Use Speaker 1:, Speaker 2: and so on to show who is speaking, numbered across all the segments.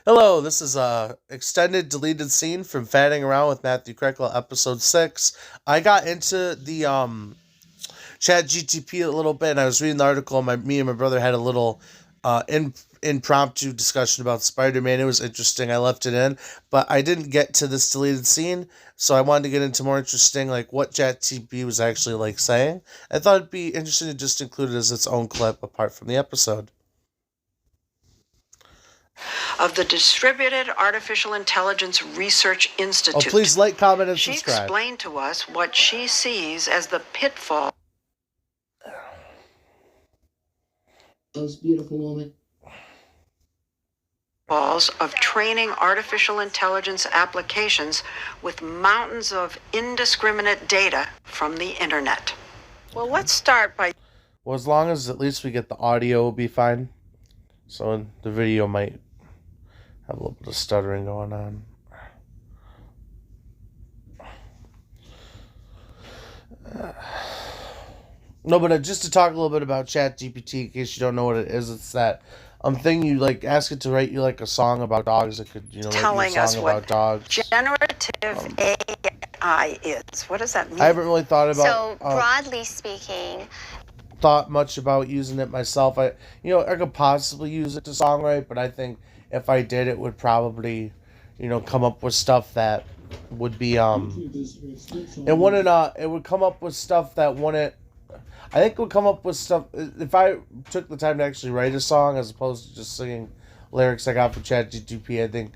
Speaker 1: Hello, this is a extended deleted scene from Fatting Around with Matthew Kreklau, episode 6. I got into the ChatGPT a little bit, and I was reading the article. And me and my brother had a little impromptu discussion about Spider-Man. It was interesting. I left it in, but I didn't get to this deleted scene, so I wanted to get into more interesting, like what ChatGPT was actually like saying. I thought it'd be interesting to just include it as its own clip apart from the episode.
Speaker 2: Of the Distributed Artificial Intelligence Research
Speaker 1: Oh,
Speaker 2: Institute.
Speaker 1: please like, comment, and
Speaker 2: She
Speaker 1: subscribe.
Speaker 2: explained to us what she sees as the pitfall.
Speaker 3: Most beautiful woman.
Speaker 2: Pitfalls of training artificial intelligence applications with mountains of indiscriminate data from the internet. Well, let's start by...
Speaker 1: Well, as long as at least we get the audio, will be fine. So the video might have a little bit of stuttering going on. No, but just to talk a little bit about ChatGPT, in case you don't know what it is, it's that thing you like ask it to write you like a song about dogs. It could, write
Speaker 2: telling
Speaker 1: you a
Speaker 2: us
Speaker 1: song
Speaker 2: what
Speaker 1: about dogs.
Speaker 2: generative AI is. What does that mean?
Speaker 1: I haven't really thought about.
Speaker 4: So broadly speaking,
Speaker 1: thought much about using it myself. I could possibly use it to songwrite, but I think if I did, it would probably, come up with stuff that would be it wouldn't it would come up with stuff that wouldn't. I think it would come up with stuff if I took the time to actually write a song as opposed to just singing lyrics I got from ChatGPT. I think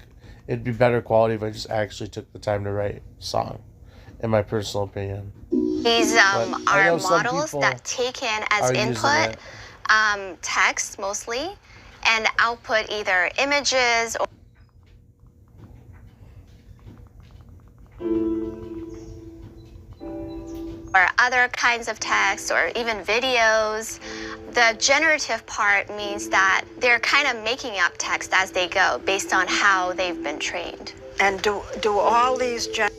Speaker 1: it'd be better quality if I just actually took the time to write a song, in my personal opinion.
Speaker 4: these are models that take in as input text mostly and output either images or other kinds of text or even videos. The generative part means that they're kind of making up text as they go based on how they've been trained.
Speaker 2: And do all these generative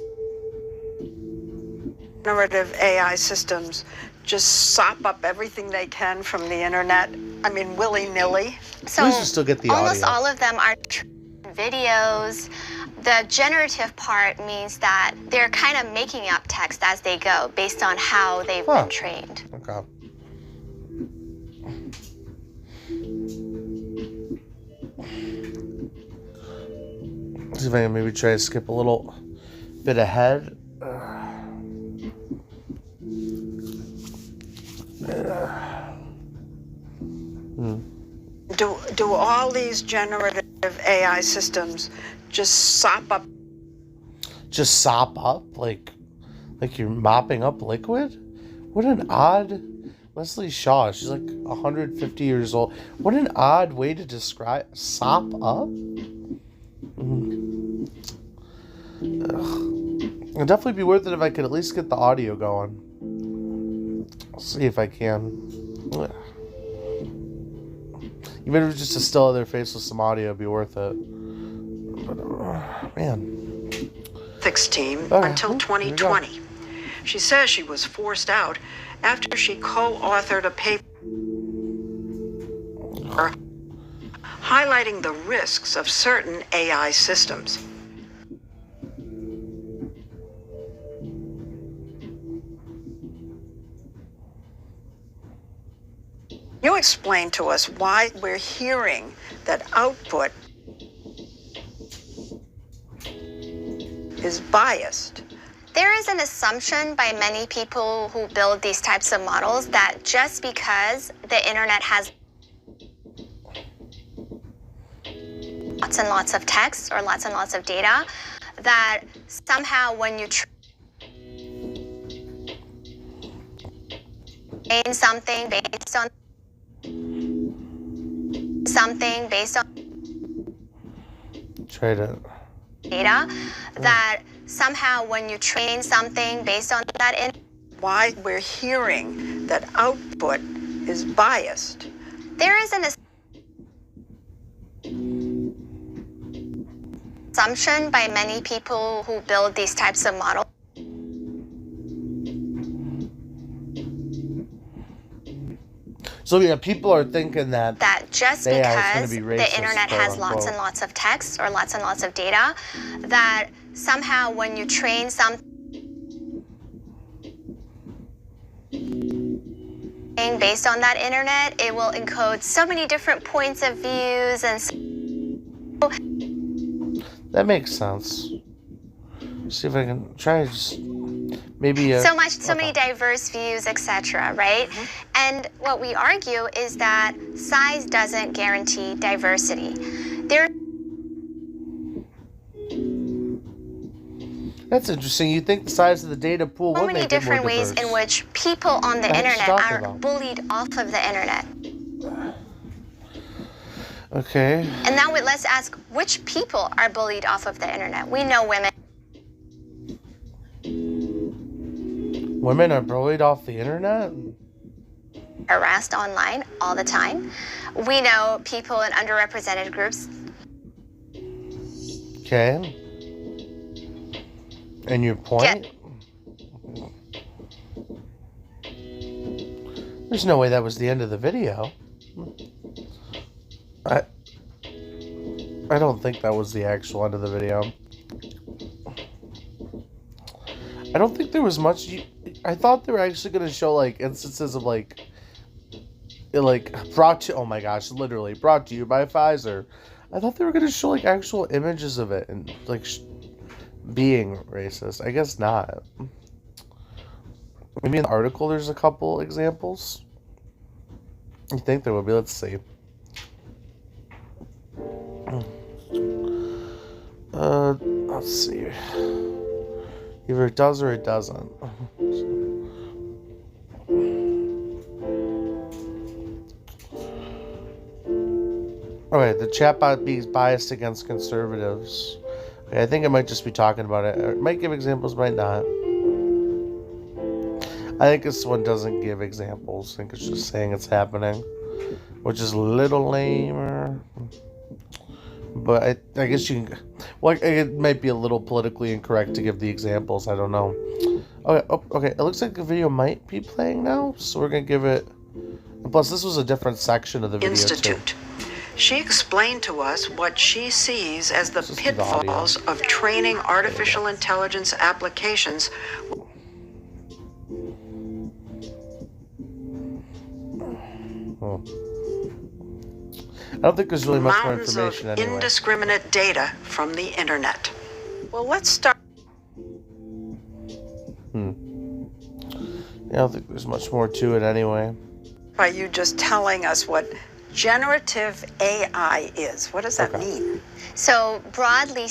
Speaker 2: AI systems just sop up everything they can from the internet? I mean, willy-nilly?
Speaker 4: So
Speaker 1: Please just still get the
Speaker 4: almost
Speaker 1: audio.
Speaker 4: all of them are videos. The generative part means that they're kind of making up text as they go based on how they've been trained.
Speaker 1: Okay. See if I can maybe try to skip a little bit ahead.
Speaker 2: Do all these generative AI systems just sop up?
Speaker 1: Just sop up? Like you're mopping up liquid? What an odd... Leslie Shaw, she's like 150 years old. What an odd way to describe... Sop up? It'd definitely be worth it if I could at least get the audio going. I'll see if I can. Even if it's just a still of their face with some audio, it'd be worth it. But, man.
Speaker 2: Ethics team until 2020. She says she was forced out after she co-authored a paper highlighting the risks of certain AI systems. You explain to us why we're hearing that output is biased.
Speaker 4: There is an assumption by many people who build these types of models that just because the internet has lots and lots of text or lots and lots of data, that somehow when you train something based on data, that somehow when you train something based on that
Speaker 2: why we're hearing that output is biased.
Speaker 4: There is an assumption by many people who build these types of models
Speaker 1: So yeah, people are thinking that
Speaker 4: just
Speaker 1: AI is gonna
Speaker 4: because
Speaker 1: be
Speaker 4: the
Speaker 1: racist,
Speaker 4: internet
Speaker 1: quote,
Speaker 4: has lots
Speaker 1: unquote.
Speaker 4: and lots of text or lots and lots of data, that somehow when you train something based on that internet, it will encode so many different points of views and
Speaker 1: That makes sense. See if I can try to just maybe
Speaker 4: so many diverse views, etc., right? And what we argue is that size doesn't guarantee diversity. There
Speaker 1: That's interesting. You think the size of the data pool
Speaker 4: are so
Speaker 1: would
Speaker 4: many
Speaker 1: make it more
Speaker 4: different ways
Speaker 1: diverse?
Speaker 4: in which people on the
Speaker 1: What the heck's she
Speaker 4: internet
Speaker 1: talking
Speaker 4: are
Speaker 1: about?
Speaker 4: bullied off of the internet.
Speaker 1: Okay.
Speaker 4: And now let's ask, which people are bullied off of the internet? We know women.
Speaker 1: Women are bullied off the internet?
Speaker 4: Harassed online all the time. We know people in underrepresented groups.
Speaker 1: Okay. And your point? There's no way that was the end of the video. I don't think that was the actual end of the video. I don't think there was much. I thought they were actually going to show like instances of like brought to, oh my gosh, literally brought to you by Pfizer. I thought they were going to show like actual images of it and like being racist. I guess not. Maybe in the article there's a couple examples. I think there will be. Let's see. Let's see. Either it does or it doesn't. Okay, the chatbot being biased against conservatives. Okay, I think it might just be talking about it. It might give examples, might not. I think this one doesn't give examples. I think it's just saying it's happening, which is a little lamer. But I guess you can. Well, it might be a little politically incorrect to give the examples. I don't know. Okay, okay. It looks like the video might be playing now, so we're gonna give it. And plus, this was a different section of the video
Speaker 2: Institute.
Speaker 1: too.
Speaker 2: She explained to us what she sees as the pitfalls of training artificial intelligence applications.
Speaker 1: Oh. I don't think there's really much more
Speaker 2: Mountains
Speaker 1: information
Speaker 2: of
Speaker 1: anyway.
Speaker 2: indiscriminate data from the internet. Well, let's start.
Speaker 1: Yeah, I don't think there's much more to it anyway.
Speaker 2: By you just telling us what generative AI is. What does that mean?
Speaker 4: So broadly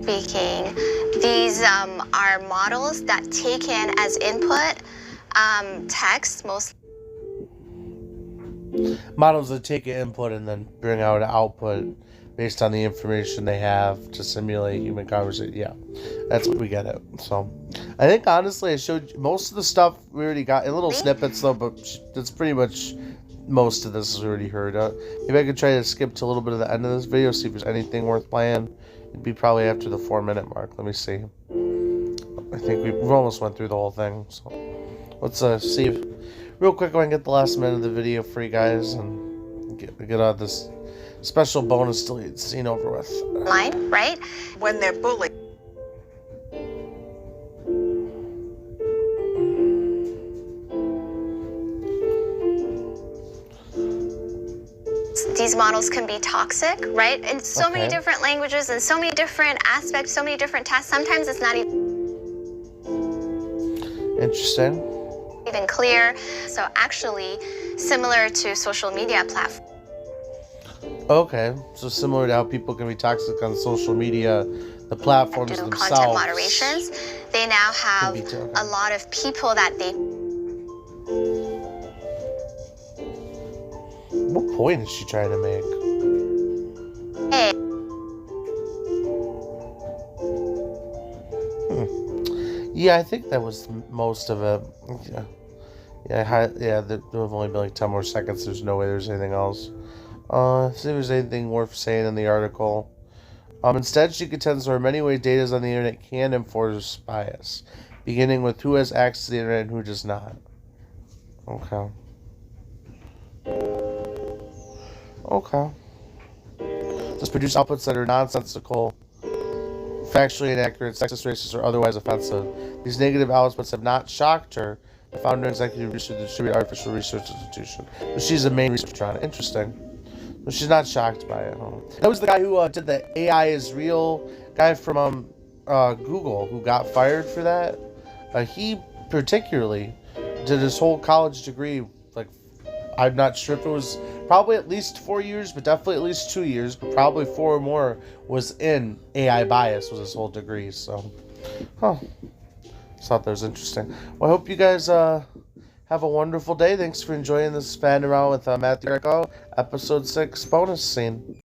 Speaker 4: speaking, these are models that take in as input text, mostly
Speaker 1: Models that take an input and then bring out an output based on the information they have to simulate human conversation. Yeah, that's what we get it. So I think honestly I showed you most of the stuff we already got in little snippets though, but that's pretty much most of this is already heard. Maybe I could try to skip to a little bit of the end of this video, see if there's anything worth playing. It'd be probably after the 4-minute mark. Let me see. I think we've almost went through the whole thing. So let's see if real quick I can get the last minute of the video for you guys and get out this special bonus deleted scene over with.
Speaker 4: line, right?
Speaker 2: When they're bullied.
Speaker 4: These models can be toxic, right? In so many different languages and so many different aspects, so many different tasks. Sometimes it's not
Speaker 1: Interesting.
Speaker 4: even clear. So actually, similar to social media platforms.
Speaker 1: Okay, so similar to how people can be toxic on social media, the platforms
Speaker 4: Do
Speaker 1: themselves.
Speaker 4: content moderations. They now have a lot of people that they.
Speaker 1: What point is she trying to make? Yeah, I think that was most of it. Yeah, there have only been like 10 more seconds. There's no way there's anything else. See if there's anything worth saying in the article. Instead, she contends there are many ways data on the internet can enforce bias, beginning with who has access to the internet and who does not. Okay. This produce outputs that are nonsensical, factually inaccurate, sexist, racist, or otherwise offensive. These negative outputs have not shocked her, the founder and executive producer of the Distributed Artificial Research Institution. But she's the main researcher on it. Interesting. But she's not shocked by it. Huh? That was the guy who did the AI is real guy from Google who got fired for that. He particularly did his whole college degree, like, I'm not sure if it was probably at least 4 years, but definitely at least 2 years, but probably 4 or more, was in AI bias, was his whole degree. So, just thought that was interesting. Well, I hope you guys have a wonderful day. Thanks for enjoying this fan around with Matthew Kreklau, episode 6 bonus scene.